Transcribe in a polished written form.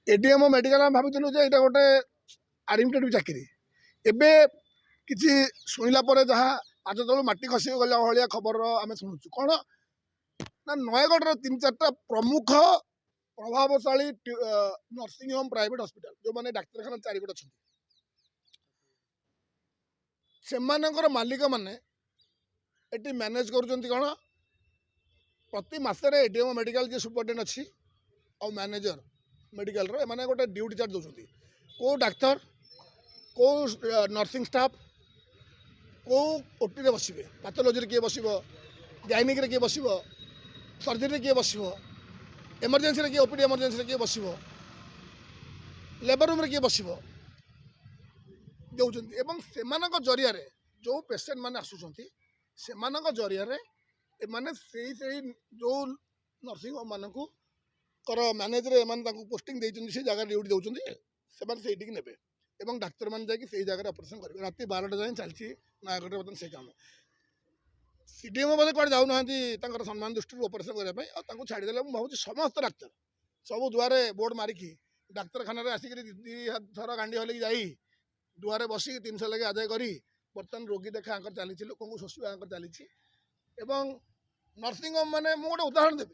ADM medical भावुलु जे यहाँ गोटे आडमिटेड चाकरी एबे किसी शुणिला जहाँ आज तलू मटी खसी गला भाया खबर आम शुणुचु कौन ना नयगढ़ तीन चार्टा प्रमुख प्रभावशाली नर्सिंग होम प्राइवेट हॉस्पिटल जो मैंने डाक्तखाना चारिपट अच्छा से मालिक मैंने ये मैनेज कर कौन प्रति मसरे एडीएम मेडिकल जी सुपरिटेडेंट अच्छी और मैनेजर मेडिकल एमाने गोटे ड्यूटी चार्ज दौरान कौ डाक्तर कौ नर्सिंग स्टाफ कौ ओटी बसवे पैथोलॉजी किए बस गायनिक किए बस सर्जरी किए बस एमरजेंसी किए ओपीडी एमरजेंसी किए बस लेबर रूम किए बस दौरान से जरिया जो पेसेंट मैंने आसुँच से जरिया एमाने से जो नर्सिंग होम मान मैनेजर एम पोस्टिंग से जगह ड्यूटी दौरान से ने एवं डाक्तर मैंने जाकि जगह ऑपरेशन करेंगे रात 12टा जाए चलती नयगढ़ बर्तमान से काम सीडीएम बोधे कड़े जाऊना सम्मान दृष्टि ऑपरेशन करने छाड़देले भावी समस्त डाक्तर सब दुआरे बोर्ड मारिकी डाक्तखाना आसिक थर गांडी हल जाई दुआरे बसिक 300 लगे आदाय कर बर्तमान रोगी देखा चली लोक शोषा चली नर्सिंग होम मैंने मुझे उदाहरण देवी